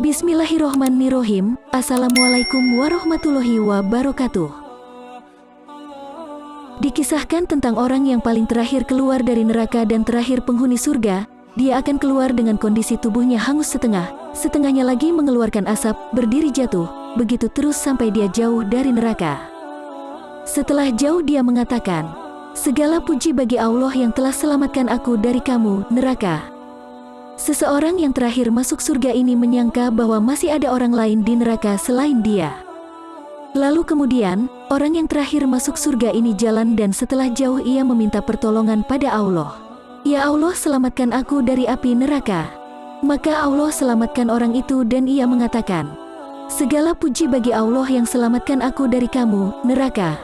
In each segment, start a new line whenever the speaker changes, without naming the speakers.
Bismillahirrohmanirrohim. Assalamualaikum warahmatullahi wabarakatuh. Dikisahkan tentang orang yang paling terakhir keluar dari neraka dan terakhir penghuni surga. Dia akan keluar dengan kondisi tubuhnya hangus setengah, setengahnya lagi mengeluarkan asap, berdiri jatuh, begitu terus sampai dia jauh dari neraka. Setelah jauh dia mengatakan, "Segala puji bagi Allah yang telah selamatkan aku dari kamu, neraka." Seseorang yang terakhir masuk surga ini menyangka bahwa masih ada orang lain di neraka selain dia. Lalu kemudian, orang yang terakhir masuk surga ini jalan dan setelah jauh ia meminta pertolongan pada Allah. "Ya Allah, selamatkan aku dari api neraka." Maka Allah selamatkan orang itu dan ia mengatakan, "Segala puji bagi Allah yang selamatkan aku dari kamu, neraka."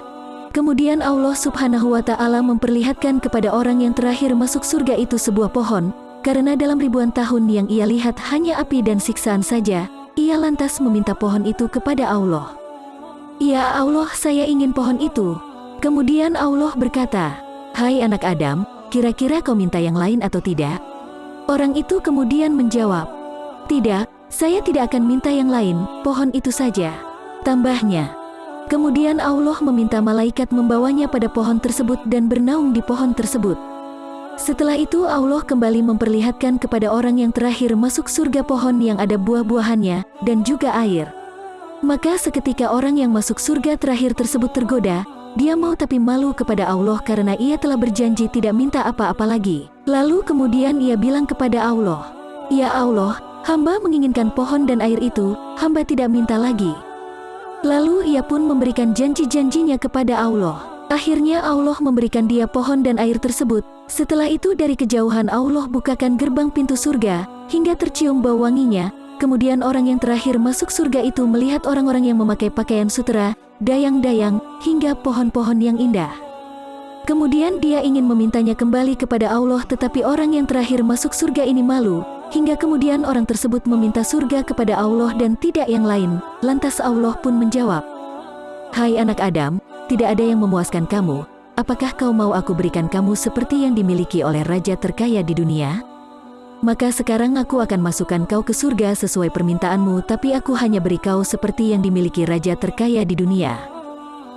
Kemudian Allah Subhanahu wa Ta'ala memperlihatkan kepada orang yang terakhir masuk surga itu sebuah pohon. Karena dalam ribuan tahun yang ia lihat hanya api dan siksaan saja, ia lantas meminta pohon itu kepada Allah. "Ya Allah, saya ingin pohon itu." Kemudian Allah berkata, "Hai anak Adam, kira-kira kau minta yang lain atau tidak?" Orang itu kemudian menjawab, "Tidak, saya tidak akan minta yang lain, pohon itu saja." Tambahnya, kemudian Allah meminta malaikat membawanya pada pohon tersebut dan bernaung di pohon tersebut. Setelah itu Allah kembali memperlihatkan kepada orang yang terakhir masuk surga pohon yang ada buah-buahannya dan juga air. Maka seketika orang yang masuk surga terakhir tersebut tergoda, dia mau tapi malu kepada Allah karena ia telah berjanji tidak minta apa-apa lagi. Lalu kemudian ia bilang kepada Allah, "Ya Allah, hamba menginginkan pohon dan air itu, hamba tidak minta lagi." Lalu ia pun memberikan janji-janjinya kepada Allah. Akhirnya Allah memberikan dia pohon dan air tersebut. Setelah itu dari kejauhan Allah bukakan gerbang pintu surga, hingga tercium bau wanginya. Kemudian orang yang terakhir masuk surga itu melihat orang-orang yang memakai pakaian sutera, dayang-dayang, hingga pohon-pohon yang indah. Kemudian dia ingin memintanya kembali kepada Allah, tetapi orang yang terakhir masuk surga ini malu. Hingga kemudian orang tersebut meminta surga kepada Allah dan tidak yang lain. Lantas Allah pun menjawab, "Hai anak Adam, tidak ada yang memuaskan kamu. Apakah kau mau aku berikan kamu seperti yang dimiliki oleh raja terkaya di dunia? Maka sekarang aku akan masukkan kau ke surga sesuai permintaanmu, tapi aku hanya beri kau seperti yang dimiliki raja terkaya di dunia."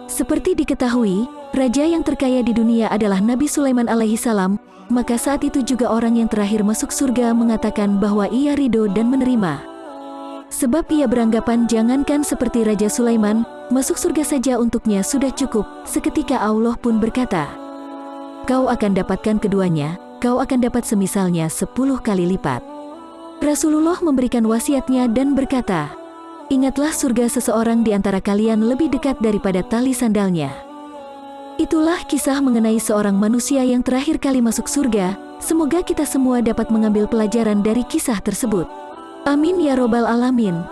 Seperti diketahui, raja yang terkaya di dunia adalah Nabi Sulaiman alaihissalam. Maka saat itu juga orang yang terakhir masuk surga mengatakan bahwa ia ridho dan menerima. Sebab ia beranggapan jangankan seperti Raja Sulaiman, masuk surga saja untuknya sudah cukup. Seketika Allah pun berkata, "Kau akan dapatkan keduanya, kau akan dapat semisalnya 10 kali lipat." Rasulullah memberikan wasiatnya dan berkata, "Ingatlah surga seseorang di antara kalian lebih dekat daripada tali sandalnya." Itulah kisah mengenai seorang manusia yang terakhir kali masuk surga. Semoga kita semua dapat mengambil pelajaran dari kisah tersebut. Amin ya robbal alamin.